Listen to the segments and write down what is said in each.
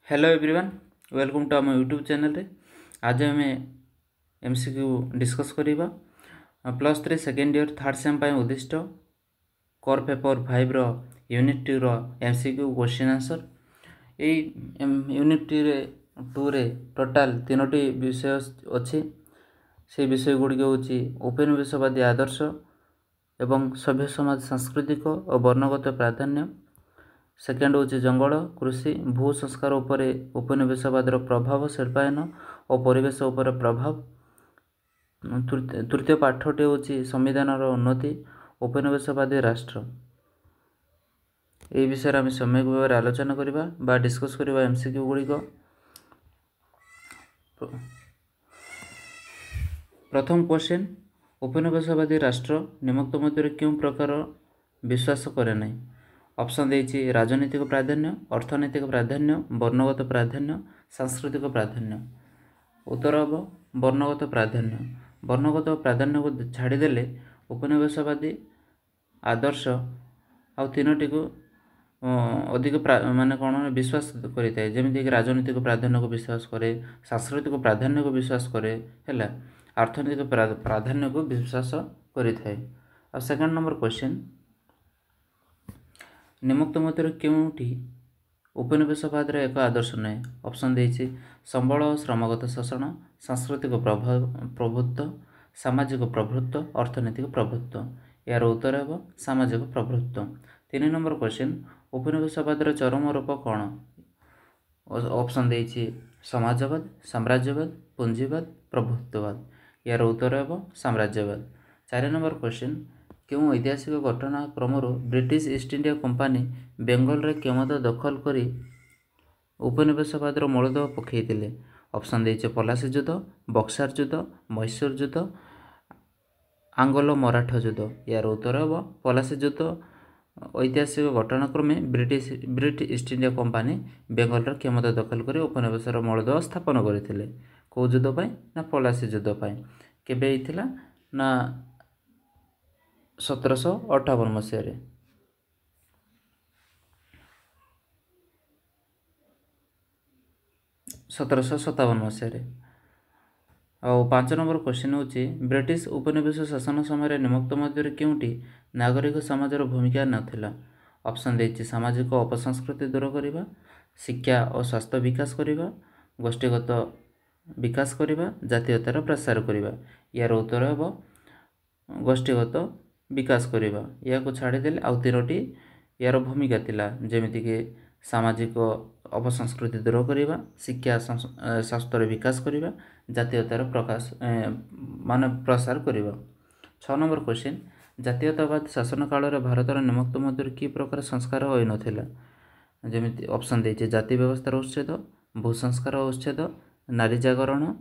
Hello everyone, welcome to आम YouTube channel रे। आज आम एमसीक्यू डिस्कस करिबा +3 सेकेंड ईयर थर्ड सेम पाई उद्दिष्ट कोर पेपर 5 रो यूनिट 2 रो एमसीक्यू क्वेश्चन आंसर। यूनिट 2 रे टोटाल 3टी विषय अच्छी। से विषय गुड़िक होची उपनिवेशवादी आदर्श एवं सभ्य समाज सांस्कृतिक और वर्णगत प्राधान्य। सेकेंड होची जंगल कृषि भू संस्कार उपरे उपनिवेशवादर प्रभाव शिल्पायन और परिवेश उपरे प्रभाव। तृतीय पाठटी होची संविधानर उन्नति उपनिवेशवादी राष्ट्र। ये विषय आम सम्यक भाव में आलोचना करबा बा डिस्कस करबा एमसीक्यू गुड़िक। प्रथम क्वेश्चन, उपनिवेशवादी राष्ट्र निम्नलिखित मध्य क्यों प्रकार विश्वास करे नहीं? ऑप्शन देछि राजनीतिक प्राधान्य, अर्थनैतिक प्राधान्य, वर्णगत प्राधान्य, सांस्कृतिक प्राधान्य। उत्तर हम वर्णगत प्राधान्य। वर्णगत प्राधान्य को छाड़देले उपनिवेशवादी आदर्श आ तीनोटी को अधिक माने कौन विश्वास करें, जमीक राजनीतिक प्राधान्य को विश्वास करे, सांस्कृतिक प्राधान्य को विश्वास करे, है अर्थनैतिक प्राधान्य को विश्वास करें। आ सेकेंड नंबर क्वेश्चन, निम्नलिखित मध्य क्योंटी उपनिवेशवाद एक आदर्श नहीं? ऑप्शन देछि संबल और श्रमगत शोषण, सांस्कृतिक प्रभुत्व, सामाजिक प्रभुत्व, अर्थनैतिक प्रभुत्व। यार उत्तर है सामाजिक प्रभुत्व। 3 नंबर क्वेश्चन, उपनिवेशवाद चरम रूप कौन? ऑप्शन देछि समाजवाद, साम्राज्यवाद, पूंजीवाद, प्रभुत्ववाद। यार उत्तर है साम्राज्यवाद। 4 नंबर क्वेश्चन, क्यों ऐतिहासिक घटनाक्रम British East India Company Bengal रे क्षमता दखल करी उपनिवेशवाद मूलदुआ पकईले? ऑप्शन देछि पलासी युद्ध, बक्सार युद्ध, मैसूर युद्ध, आंग्लो मराठा युद्ध। यार उत्तर है पलासी युद्ध ऐतिहासिक घटनाक्रमे British East India Company Bengal रे क्षमता दखल करी उपनिवेशर मूलदुआ स्थापन करथिले। को युद्ध पाई ना पलासी युद्ध पाई। केबे हेइथिला ना 1758 मसीह। 1757 मसीह। और 5 नंबर क्वेश्चन होची ब्रिटिश उपनिवेश शासन समय निम्नलिखित मध्य क्योंटी नागरिक समाजर भूमिका नथिला? ऑप्शन देछि सामाजिक अपसंस्कृति दूर करबा, शिक्षा और स्वास्थ्य विकास करबा, गोष्ठीगत विकास करबा, जातीयतार प्रसार करबा। यार उत्तर है गोष्ठीगत विकास करबा। या को छाड़देले आउ 3टी यार भूमिका थिला, जेमिति कि सामाजिक अपसंस्कृति दूर करबा, शिक्षा स्वास्थ्य विकास करबा, जातीयतार प्रकाश माने प्रसार करबा। 6 नंबर क्वेश्चन, जातीयतावाद शासन काल रे भारतर निम्नलिखित मध्य कि प्रकार संस्कार होई नथिला? जेमिति ऑप्शन देछि जाति व्यवस्थार उच्छेद, भूसंस्कार उच्छेद, नारी जागरण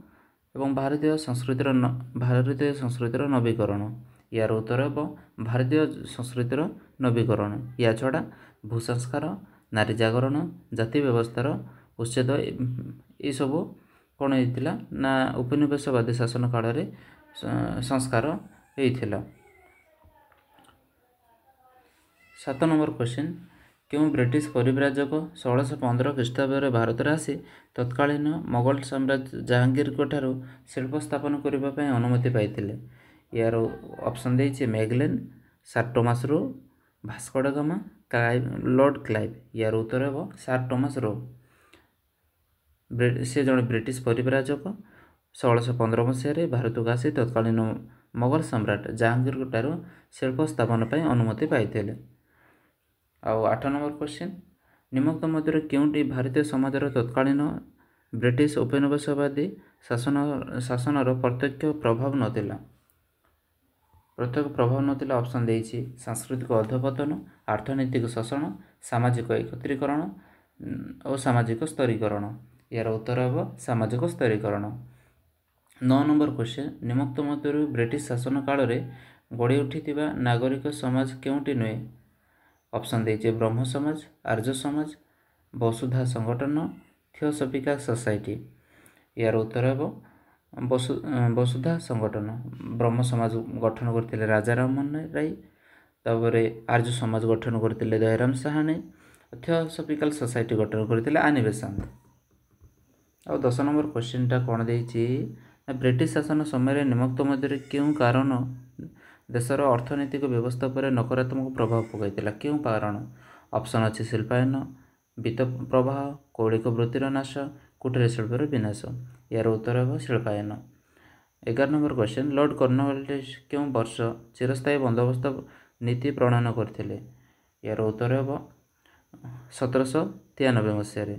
एवं भारतीय संस्कृतिर नवीकरण। यार उत्तर है भारतीय संस्कृतिर नवीकरण। या छड़ा भूसंस्कार, नारी जागरण, जाति व्यवस्थार उच्छेद ये सब कौन होता ना उपनिवेशवादी शासन काल रे संस्कार होता। 7 नंबर क्वेश्चन, क्यों ब्रिटिश परिव्राजक 1615 ख्रीष्टाब्द भारत में आसी तत्कालीन मोगल साम्राज्य जहांगीर ठारू शिल्प स्थापन करने अनुमति पाइथिले? यार ऑप्शन देछि Magellan, Sir Thomas Roe, Vasco da Gama, Lord Clive. यार उत्तर है सर थॉमस रो। से जड़े ब्रिटिश परिव्राजक 1615 मसीह भारत को आसी तत्कालीन मोगल सम्राट जहांगीर ठारू शिल्प स्थापन पर अनुमति पाइथिले। 8 नंबर क्वेश्चन, निम्नलिखित मध्य क्योंटी भारतीय समाजर तत्कालीन ब्रिटिश उपनिवेशवादी शासनर प्रत्यक्ष प्रभाव नथिला? प्रत्यक्ष प्रभाव नथिला। ऑप्शन देछि सांस्कृतिक अधपतन, अर्थनैतिक शोषण, सामाजिक एकत्रीकरण और सामाजिक स्तरीकरण। यार उत्तर है सामाजिक स्तरीकरण। 9 नंबर क्वेश्चन, निम्नलिखित मध्य ब्रिटिश शासन काल रे गढ़ी उठिथिबा नागरिक समाज क्योंटी नुहे? ऑप्शन देछि ब्रह्म समाज, आर्य समाज, वसुधा संगठन, थियोसॉफिकल सोसाइटी। यार उत्तर है वसुधा संगठन। ब्रह्म समाज गठन करते राजा राममोहन राय, तापर आर्य समाज गठन करते दयाराम साहानी, थियोसॉफिकल सोसाइटी गठन करते आनी बेसांत। ଆଉ 10 नंबर क्वेश्चनटा कौन देइछि ब्रिटिश शासन समय निमक्त मध्य क्यों कारण देशर अर्थनैतिक व्यवस्था पर नकारात्मक प्रभाव पकाइला क्यों कारण ऑप्शन अच्छी शिल्पायन वित्त प्रवाह कौलिक वृत्तिर नाश कुटीर शिल्पर विनाश यार उत्तर है Shilpayan 11 number question Lord Cornwallis क्यों वर्ष चिरस्थायी बंदोबस्त नीति प्रणयन करते यार उत्तर है 1793 मसीह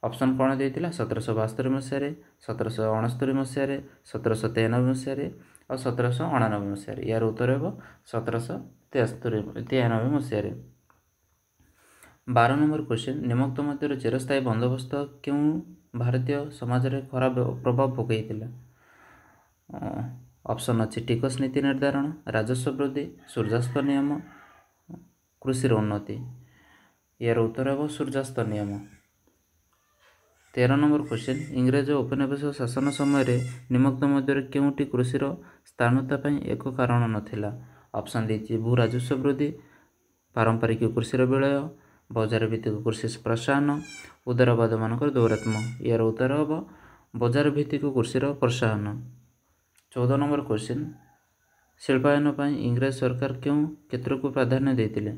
ऑप्शन कौन देता 1772 मसीह 1769 मसीह 1793 मसीह और 1799 मसीह यार उत्तर है 1793 मसीह 12 नंबर क्वेश्चन निमक्त मध्य चिरस्थायी बंदोबस्त क्यों भारतीय समाज रे खराब प्रभाव पकईला ऑप्शन अच्छी टिकस नीति निर्धारण राजस्व वृद्धि सूर्यास्त नियम कृषि उन्नति यार उत्तर है सूर्यास्त नियम 13 नंबर क्वेश्चन इंग्रज उपनिवेश शासन समय निमग्न मध्य क्योंटी कृषिर स्थानता एक कारण नाला ऑप्शन देती भू राजस्व वृद्धि पारंपरिक कृषि विलय बजार भित्तिक कृषि प्रोत्साहन उदारवाद मान दौरात्म यार उत्तर हम बजार भित्तिक कृषि प्रोत्साहन 14 नंबर क्वेश्चन शिल्पायन इंग्रज सरकार क्यों क्षेत्र को प्राधान्य देते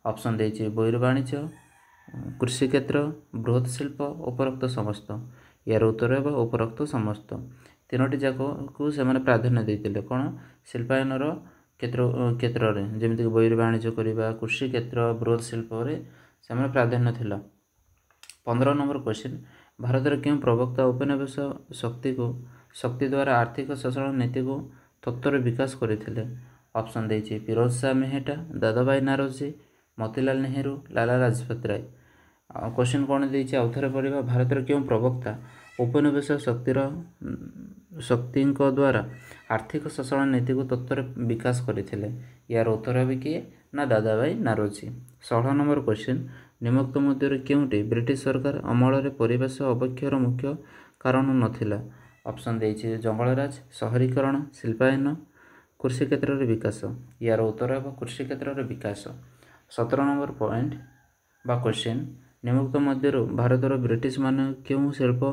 ऑप्शन देती बहिर्वाणिज्य कृषि क्षेत्र बृहत शिल्प उपरोक्त समस्त यार उत्तर है उपरोक्त समस्त तीनोटी जाक को से प्राधान्य देते कौन शिल्पायन क्षेत्र में जमीक बहिर्वाणिज्य करवा कृषि क्षेत्र बृहत शिल्प से प्राधान्य थिला 15 नंबर क्वेश्चन भारत क्यों प्रवक्ता उपनिवेश शक्ति द्वारा आर्थिक शोषण नीति को तत्वर विकास करते ऑप्शन देती फिरोज शाह मेहटा दादाभाई नौरोजी मोतीलाल नेहरू लाला लाजपत राय क्वेश्चन कौन देती आउ थे पढ़ा भारत क्यों प्रवक्ता उपनिवेश शक्ति द्वारा आर्थिक शोषण नीति को तत्वर विकास करते यार उत्तर भी किए ना दादाभाई नौरोजी 16 नंबर क्वेश्चन निमक्त मध्य क्योंटी ब्रिटिश सरकार अमल परिवेश अवक्षयर मुख्य कारण नाला ऑप्शन देती जंगलराज शहरीकरण शिल्पायन कृषि क्षेत्र में विकास यार उत्तर है कृषि क्षेत्र में विकास 17 नंबर पॉइंट बा क्वेश्चन निमुक्त मध्य भारतर ब्रिटिश मान क्यों शिल्प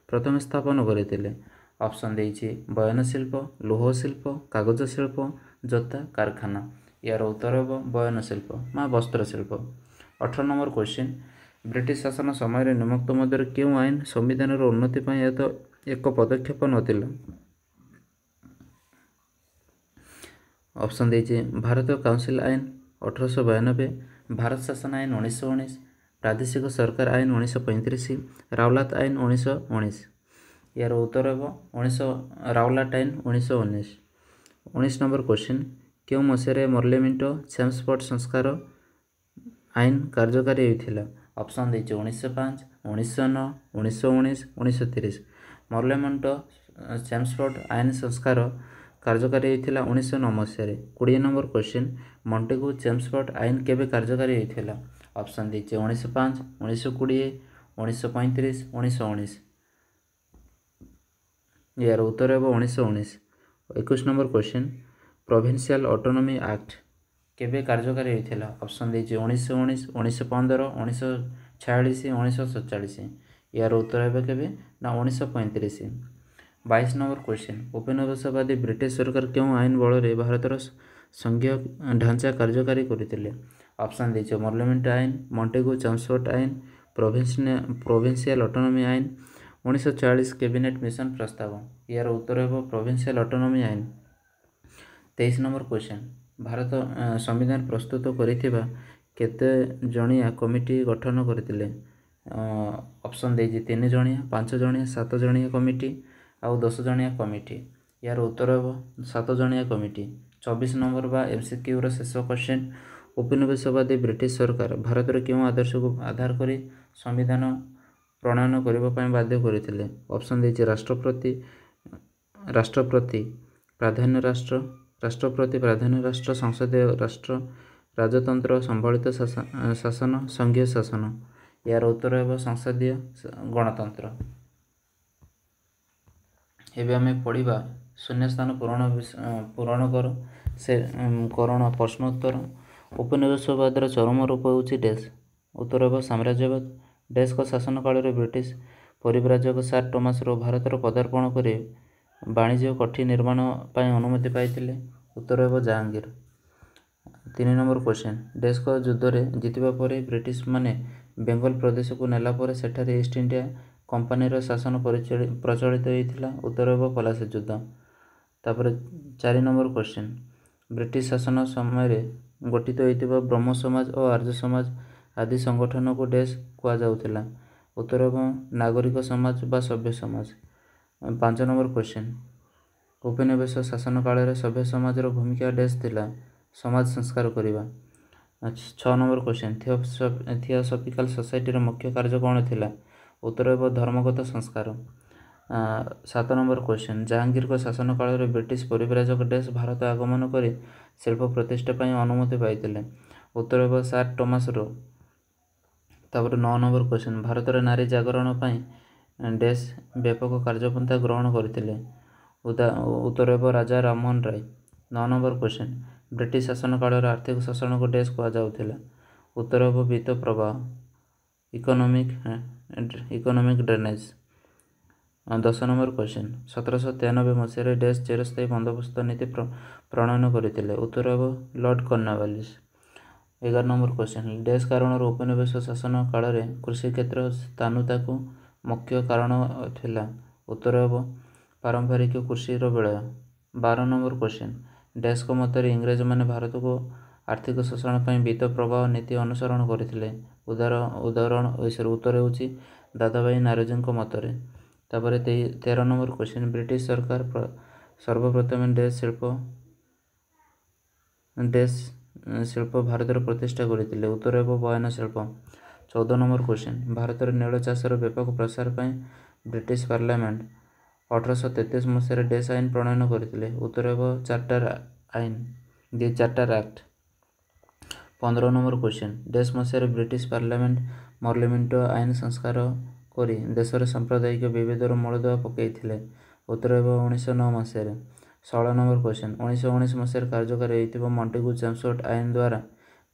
प्रथम स्थापन करते ऑप्शन देती बयन शिल्प लौह शिल्प कागज शिल्प जोता कारखाना यार उत्तर है बयन शिल्प वस्त्र शिल्प 18 नंबर क्वेश्चन ब्रिटिश शासन समय निमुक्त मध्य क्यों आईन संविधान उन्नति एक पदक्षेप नाला ऑप्शन देती भारत काउंसिल आईन 1892 भारत शासन आईन 1919 प्रादेशिक सरकार आईन 1935 रावलात आईन 1919 यार उत्तर है रावलाट आईन 1919 19 नंबर क्वेश्चन क्यों मसीह मर्लेमेंटो चैम्सफोर्ड संस्कार आईन कार्यकारी होता ऑप्शन देती 1905 1909 1919 1930 मर्लेमेंटो चैम्सफोर्ड आईन संस्कार कार्यकारी होता 1909 मसीह 20 नंबर क्वेश्चन मॉन्टेगू चैम्सफोर्ड आईन केबे कार्यकारी होता ऑप्शन देती 1905 1920 1935 1919 यार उत्तर है 1919 21 number question provincial autonomy act केबे कार्यकारी होता ऑप्शन देती 1919 1915 1946 1947 यार उत्तर है केबे ना 1935 22 नंबर क्वेश्चन उपनिवेशवादी ब्रिटिश सरकार क्यों आईन बल भारतर संघीय ढांचा कार्यकारी करते ऑप्शन देती मर्लेमेंट आईन मॉन्टेगू चैम्सफोर्ड आईन प्रोविंशियल ऑटोनॉमी आईन 1940 कैबिनेट मिशन प्रस्ताव यार उत्तर है प्रोविंशियल ऑटोनॉमी आईन 23 नंबर क्वेश्चन भारत संविधान प्रस्तुत करिथिबा केते जणिया कमिटी गठन करथिले ऑप्शन देती 3 जणिया 5 जणिया 7 जणिया कमिटी आउ 10 जणिया कमिटी यार उत्तर है 7 जणिया कमिटी 24 नंबर बा एमसीक्यू रो शेष क्वेश्चन उपनिवेशवादी ब्रिटिश सरकार भारत क्यों आदर्श को आधार कर संविधान प्रणयन करने बाध्य करते ऑप्शन देती राष्ट्रपति प्राधान्य राष्ट्र राष्ट्रपति प्राधान्य राष्ट्र संसदीय राष्ट्र राजतंत्र संबलित शासन संघीय शासन यार उत्तर है संसदीय गणतंत्र एवं आम पढ़ा शून्य स्थान पूरण कर से करण प्रश्नोत्तर उपनिवेशवाद चरम रूप हूँ डैश उत्तर हे साम्राज्यवाद डैश का शासन काल ब्रिटिश ପରିବ୍ରାଜକ ସାର୍ ଟମାସ ରୋ ଭାରତର ପଦାର୍ପଣ କରି ବାଣିଜ୍ୟ କୋଠି ନିର୍ମାଣ ପାଇଁ ଅନୁମତି ପାଇଥିଲେ? ଉତ୍ତର ହେବ ଜାହାଙ୍ଗୀର। 3 ନମ୍ବର କ୍ୱେଶ୍ଚନ୍, ଡେସ୍କ ଯୁଦ୍ଧରେ ଜିତିବା ପରେ ବ୍ରିଟିଶମାନେ ବେଙ୍ଗଲ ପ୍ରଦେଶକୁ ନେଲା ପରେ ସେଠାରେ ଇଷ୍ଟ ଇଣ୍ଡିଆ କମ୍ପାନୀର ଶାସନ ପ୍ରଚଳିତ ହୋଇଥିଲା? ଉତ୍ତର ହେବ ପଲାସି ଯୁଦ୍ଧ। ତାପରେ 4 ନମ୍ବର କ୍ୱେଶ୍ଚନ୍, ବ୍ରିଟିଶ ଶାସନ ସମୟରେ ଗଠିତ ହୋଇଥିବା ବ୍ରହ୍ମ ସମାଜ ଓ ଆର୍ଯ୍ୟ ସମାଜ ଆଦି ସଂଗଠନକୁ ଡେସ୍ କୁହାଯାଉଥିଲା? ଉତ୍ତର ହେବ ନାଗରିକ ସମାଜ ବା ସଭ୍ୟ ସମାଜ। 5 ନମ୍ବର କ୍ୱେଶ୍ଚନ୍, ଉପନିବେଶ ଶାସନ କାଳରେ ସଭ୍ୟ ସମାଜର ଭୂମିକା ଡେସ୍ ଥିଲା? ସମାଜ ସଂସ୍କାର କରିବା। 6 ନମ୍ବର କ୍ୱେଶ୍ଚନ୍, ଥିଓସଫିକାଲ ସୋସାଇଟିର ମୁଖ୍ୟ କାର୍ଯ୍ୟ କ'ଣ ଥିଲା? ଉତ୍ତର ହେବ ଧର୍ମଗତ ସଂସ୍କାର। 7 ନମ୍ବର କ୍ୱେଶ୍ଚନ୍, ଜାହାଙ୍ଗୀରଙ୍କ ଶାସନ କାଳରେ ବ୍ରିଟିଶ ପରିବ୍ରାଜକ ଡେସ୍ ଭାରତ ଆଗମନ କରି ଶିଳ୍ପ ପ୍ରତିଷ୍ଠା ପାଇଁ ଅନୁମତି ପାଇଥିଲେ? ଉତ୍ତର ହେବ ସାର୍ ଟମାସ ରୋ। ତାପରେ 9 ନମ୍ବର କ୍ୱେଶ୍ଚନ୍, ଭାରତରେ ନାରୀ ଜାଗରଣ ପାଇଁ ଡେସ୍ ବ୍ୟାପକ କାର୍ଯ୍ୟପନ୍ଥା ଗ୍ରହଣ କରିଥିଲେ? ଉତ୍ତର ହେବ Raja Rammohan Roy. 9 number question, British ଶାସନ କାଳର ଆର୍ଥିକ ଶୋଷଣକୁ ଡେସ୍ କୁହାଯାଉଥିଲା? ଉତ୍ତର ହେବ ବିତ୍ତ ପ୍ରବାହ, ଇକୋନୋମିକ୍ ଡ୍ରେନେଜ। 10 ନମ୍ବର କ୍ୱେଶ୍ଚନ୍, 1793 ମସିହାରେ ଡେସ୍ ଚିରସ୍ଥାୟୀ ବନ୍ଦୋବସ୍ତ ନୀତି ପ୍ରଣୟନ କରିଥିଲେ? ଉତ୍ତର ହେବ ଲର୍ଡ କର୍ଣ୍ଣୱାଲିସ୍। 11 ନମ୍ବର କ୍ୱେଶ୍ଚନ୍, ଡେସ୍ କାରଣରୁ ଉପନିବେଶ ଶାସନ କାଳରେ କୃଷିକ୍ଷେତ୍ର ସ୍ଥାନୁତାକୁ ମୁଖ୍ୟ କାରଣ ଥିଲା? ଉତ୍ତର ହେବ ପାରମ୍ପରିକ କୃଷିର ବିଳୟ। 12 ନମ୍ବର କ୍ୱେଶ୍ଚନ୍, ଡେସ୍କ ମତରେ ଇଂରେଜମାନେ ଭାରତକୁ ଆର୍ଥିକ ଶୋଷଣ ପାଇଁ ବିତ୍ତ ପ୍ରବାହ ନୀତି ଅନୁସରଣ କରିଥିଲେ? ଉତ୍ତର ହେଉଛି ଦାଦାଭାଇ ନାରୋଜୀଙ୍କ ମତରେ। ତାପରେ 13 ନମ୍ବର କ୍ୱେଶ୍ଚନ୍, ବ୍ରିଟିଶ ସରକାର ସର୍ବପ୍ରଥମେ ଡେସ୍ ଶିଳ୍ପ ଭାରତରେ ପ୍ରତିଷ୍ଠା କରିଥିଲେ? ଉତ୍ତର ହେବ ବୟନ ଶିଳ୍ପ। 14 ନମ୍ବର କ୍ୱେଶ୍ଚନ୍, ଭାରତରେ ନୀଳ ଚାଷର ବ୍ୟାପକ ପ୍ରସାର ପାଇଁ ବ୍ରିଟିଶ ପାର୍ଲାମେଣ୍ଟ 1833 ମସିହାରେ ଡେସ୍ ଆଇନ ପ୍ରଣୟନ କରିଥିଲେ? ଉତ୍ତର ହେବ ଚାର୍ଟର ଆକ୍ଟ। 15 ନମ୍ବର କ୍ୱେଶ୍ଚନ୍, ଡେସ୍ ମସିହାରେ ବ୍ରିଟିଶ ପାର୍ଲାମେଣ୍ଟ ମର୍ଲିମେଣ୍ଟୋ ଆଇନ ସଂସ୍କାର କରି ଦେଶରେ ସାମ୍ପ୍ରଦାୟିକ ବିଭେଦର ମୂଳଦୁଆ ପକାଇଥିଲେ? ଉତ୍ତର ହେବ 1909 ମସିହାରେ। 16 ନମ୍ବର କ୍ୱେଶ୍ଚନ୍, 1919 ମସିହାରେ କାର୍ଯ୍ୟକାରୀ ହୋଇଥିବା ମଣ୍ଟେଗୁ ଚେମ୍ସଫୋର୍ଡ ଆଇନ ଦ୍ୱାରା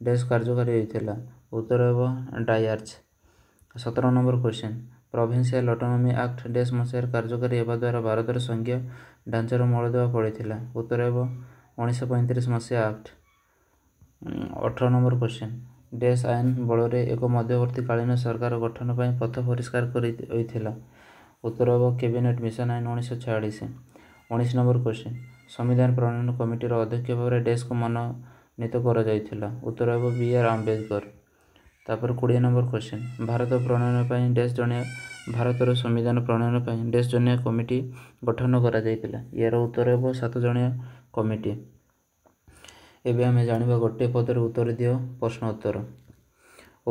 ଡେସ୍ କାର୍ଯ୍ୟକାରୀ ହୋଇଥିଲା? ଉତ୍ତର ହେବ ଡାୟାର୍ଜ। 17 number question, provincial autonomy act ଡେସ୍ ମସିହାରେ କାର୍ଯ୍ୟକାରୀ ହେବା ଦ୍ୱାରା ଭାରତରେ ସଂଘୀୟ ଢାଞ୍ଚାର ମୂଳଦୁଆ ପଡ଼ିଥିଲା? ଉତ୍ତର ହେବ 1935 ମସିହା ଆକ୍ଟ। 18 ନମ୍ବର କ୍ୱେଶ୍ଚନ୍, ଡେସ୍ ଆଇନ ବଳରେ ଏକ ମଧ୍ୟବର୍ତ୍ତୀକାଳୀନ ସରକାର ଗଠନ ପାଇଁ ପଥ ପରିଷ୍କାର ହୋଇଥିଲା? ଉତ୍ତର ହେବ କ୍ୟାବିନେଟ୍ ମିଶନ ଆଇନ 1946। 19 ନମ୍ବର କ୍ୱେଶ୍ଚନ୍, ସମ୍ବିଧାନ ପ୍ରଣୟନ କମିଟିର ଅଧ୍ୟକ୍ଷ ଭାବରେ ଡେସ୍କୁ ମନୋନୀତ କରାଯାଇଥିଲା? ଉତ୍ତର ହେବ ବି.ଆର୍. ଆମ୍ବେଦକର। ତାପରେ 20 ନମ୍ବର କ୍ୱେଶ୍ଚନ୍, ଭାରତର ସମ୍ବିଧାନ ପ୍ରଣୟନ ପାଇଁ ଡେସ୍ ଜଣିଆ କମିଟି ଗଠନ କରାଯାଇଥିଲା? ଏହାର ଉତ୍ତର ହେବ 7 ଜଣିଆ କମିଟି। ଏବେ ଆମେ ଜାଣିବା ଗୋଟିଏ ପଦରେ ଉତ୍ତର ଦିଅ ପ୍ରଶ୍ନ ଉତ୍ତର।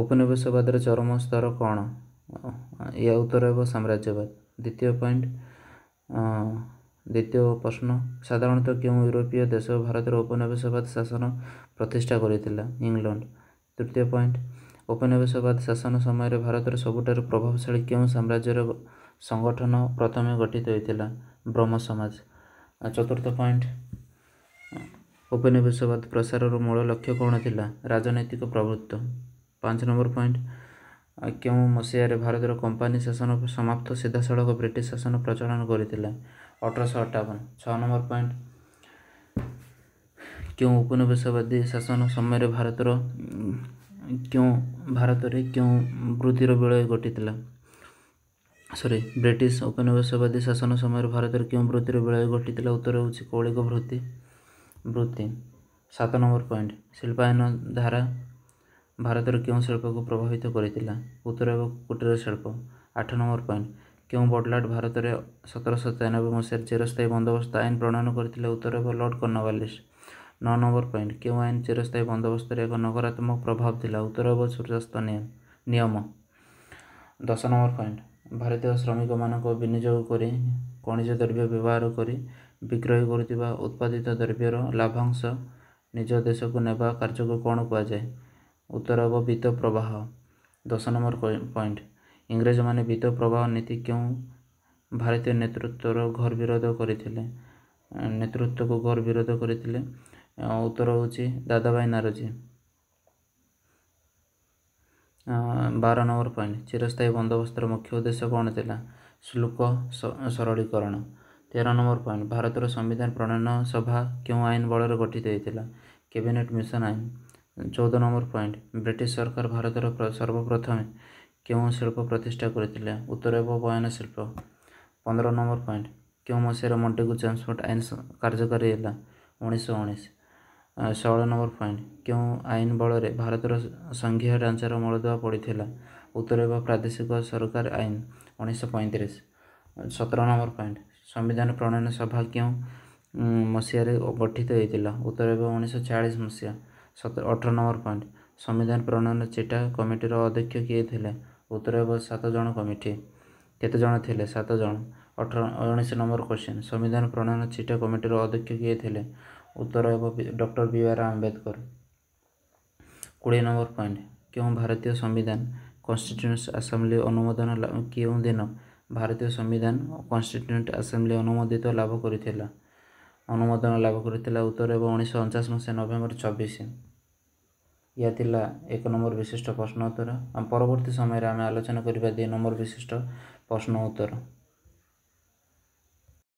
ଉପନିବେଶବାଦର ଚରମ ସ୍ତର କ'ଣ? ଏହା ଉତ୍ତର ହେବ ସାମ୍ରାଜ୍ୟବାଦ। ଦ୍ୱିତୀୟ ପ୍ରଶ୍ନ, ସାଧାରଣତଃ କେଉଁ ୟୁରୋପୀୟ ଦେଶ ଭାରତରେ ଉପନିବେଶବାଦ ଶାସନ ପ୍ରତିଷ୍ଠା କରିଥିଲା? ଇଂଲଣ୍ଡ। ତୃତୀୟ ପଏଣ୍ଟ, ଉପନିବେଶବାଦ ଶାସନ ସମୟରେ ଭାରତରେ ସବୁଠାରୁ ପ୍ରଭାବଶାଳୀ କେଉଁ ସାମ୍ରାଜ୍ୟର ସଂଗଠନ ପ୍ରଥମେ ଗଠିତ ହୋଇଥିଲା? ବ୍ରହ୍ମ ସମାଜ। ଚତୁର୍ଥ ପଏଣ୍ଟ, ଉପନିବେଶବାଦ ପ୍ରସାରର ମୂଳ ଲକ୍ଷ୍ୟ କ'ଣ ଥିଲା? ରାଜନୈତିକ ପ୍ରଭୁତ୍ୱ। 5 ନମ୍ବର ପଏଣ୍ଟ, କେଉଁ ମସିହାରେ ଭାରତର କମ୍ପାନୀ ଶାସନ ସମାପ୍ତ ସିଧାସଳଖ ବ୍ରିଟିଶ ଶାସନ ପ୍ରଚଳନ କରିଥିଲା? 1858। 6 ନମ୍ବର ପଏଣ୍ଟ, କେଉଁ ଉପନିବେଶବାଦୀ ଶାସନ ସମୟରେ ଭାରତରେ କେଉଁ ବୃଦ୍ଧିର ବିଳୟ ଘଟିଥିଲା? ବ୍ରିଟିଶ ଉପନିବେଶବାଦୀ ଶାସନ ସମୟରେ ଭାରତରେ କେଉଁ ବୃଦ୍ଧିର ବିଳୟ ଘଟିଥିଲା? ଉତ୍ତର ହେଉଛି କୌଳିକ ବୃତ୍ତି। 7 ନମ୍ବର ପଏଣ୍ଟ, ଶିଳ୍ପାୟନ ଧାରା ଭାରତର କେଉଁ ଶିଳ୍ପକୁ ପ୍ରଭାବିତ କରିଥିଲା? ଉତ୍ତର ହେବ କୁଟୀର ଶିଳ୍ପ। 8 ନମ୍ବର ପଏଣ୍ଟ, କେଉଁ ବଡ଼ଲାଟ ଭାରତରେ 1793 ମସିହାରେ ଚିରସ୍ଥାୟୀ ବନ୍ଦୋବସ୍ତ ଆଇନ ପ୍ରଣୟନ କରିଥିଲେ? ଉତ୍ତର ହେବ ଲର୍ଡ କର୍ଣ୍ଣୱାଲିସ୍। 9 ନମ୍ବର ପଏଣ୍ଟ, କେଉଁ ଆଇନ ଚିରସ୍ଥାୟୀ ବନ୍ଦୋବସ୍ତରେ ଏକ ନକାରାତ୍ମକ ପ୍ରଭାବ ଥିଲା? ଉତ୍ତର ହେବ ସୂର୍ଯ୍ୟାସ୍ତ ନିୟମ। 10 ନମ୍ବର ପଏଣ୍ଟ, ଭାରତୀୟ ଶ୍ରମିକମାନଙ୍କୁ ବିନିଯୋଗ କରି ଖଣିଜ ଦ୍ରବ୍ୟ ବ୍ୟବହାର କରି ବିକ୍ରୟ କରୁଥିବା ଉତ୍ପାଦିତ ଦ୍ରବ୍ୟର ଲାଭାଂଶ ନିଜ ଦେଶକୁ ନେବା କାର୍ଯ୍ୟକୁ କ'ଣ କୁହାଯାଏ? ଉତ୍ତର ହେବ ବିତ୍ତ ପ୍ରବାହ। 10 ନମ୍ବର ପଏଣ୍ଟ, ଇଂରେଜମାନେ ବିତ୍ତ ପ୍ରବାହ ନୀତି କେଉଁ ଭାରତୀୟ ନେତୃତ୍ୱକୁ ଘୋର ବିରୋଧ କରିଥିଲେ? ଉତ୍ତର ହେଉଛି ଦାଦାଭାଇ ନାରୋଜୀ। 12 ନମ୍ବର ପଏଣ୍ଟ ଚିରସ୍ଥାୟୀ ବନ୍ଦୋବସ୍ତର ମୁଖ୍ୟ ଉଦ୍ଦେଶ୍ୟ କ'ଣ ଥିଲା? ଶୁଳ୍କ ସରଳୀକରଣ। 13 ନମ୍ବର ପଏଣ୍ଟ ଭାରତର ସମ୍ବିଧାନ ପ୍ରଣୟନ ସଭା କେଉଁ ଆଇନ ବଳରେ ଗଠିତ ହୋଇଥିଲା? କ୍ୟାବିନେଟ୍ ମିଶନ ଆଇନ। 14 ନମ୍ବର ପଏଣ୍ଟ ବ୍ରିଟିଶ ସରକାର ଭାରତର ସର୍ବପ୍ରଥମେ କେଉଁ ଶିଳ୍ପ ପ୍ରତିଷ୍ଠା କରିଥିଲେ? ଉତ୍ତର ହେବ ବୟନ ଶିଳ୍ପ। 15 ନମ୍ବର ପଏଣ୍ଟ କେଉଁ ମସିହାରେ ମଣ୍ଟେଗୁ ଚେମ୍ସଫୋର୍ଡ ଆଇନ କାର୍ଯ୍ୟକାରୀ ହେଲା? 1919। 16 ନମ୍ବର ପଏଣ୍ଟ କେଉଁ ଆଇନ ବଳରେ ଭାରତର ସଂଘୀୟ ଢାଞ୍ଚାର ମୂଳଦୁଆ ପଡ଼ିଥିଲା? ଉତ୍ତର ହେବ ପ୍ରାଦେଶିକ ସରକାର ଆଇନ 1935। 17 ନମ୍ବର ପଏଣ୍ଟ ସମ୍ବିଧାନ ପ୍ରଣୟନ ସଭା କେଉଁ ମସିହାରେ ଗଠିତ ହୋଇଥିଲା? ଉତ୍ତର ହେବ 1940 ମସିହା। 18 ନମ୍ବର ପଏଣ୍ଟ ସମ୍ବିଧାନ ପ୍ରଣୟନ ଚିଠା କମିଟିର ଅଧ୍ୟକ୍ଷ କିଏ ଥିଲେ? ଉତ୍ତର ହେବ 7 ଜଣ କମିଟି। କେତେ ଜଣ ଥିଲେ? 7 ଜଣ। 19 ନମ୍ବର କ୍ୱେଶ୍ଚିନ୍ ସମ୍ବିଧାନ ପ୍ରଣୟନ ଚିଠା କମିଟିର ଅଧ୍ୟକ୍ଷ କିଏ ଥିଲେ? ଉତ୍ତର ହେବ doctor B.R. Ambedkar. 20 number point କେଉଁ ଭାରତୀୟ ସମ୍ବିଧାନ କନଷ୍ଟିଟ୍ୟୁଣ୍ଟ ଆସେମ୍ବଲି ଅନୁମୋଦନ କେଉଁ ଦିନ ଭାରତୀୟ ସମ୍ବିଧାନ କନଷ୍ଟିଟ୍ୟୁଣ୍ଟ ଆସେମ୍ବଲି ଅନୁମୋଦନ ଲାଭ କରିଥିଲା? ଉତ୍ତର ହେବ 1949 ମସିହା ନଭେମ୍ବର 24। ଏହା ଥିଲା 1 ନମ୍ବର ବିଶିଷ୍ଟ ପ୍ରଶ୍ନ ଉତ୍ତର। ପରବର୍ତ୍ତୀ ସମୟରେ ଆମେ ଆଲୋଚନା କରିବା 2 ନମ୍ବର ବିଶିଷ୍ଟ ପ୍ରଶ୍ନ ଉତ୍ତର।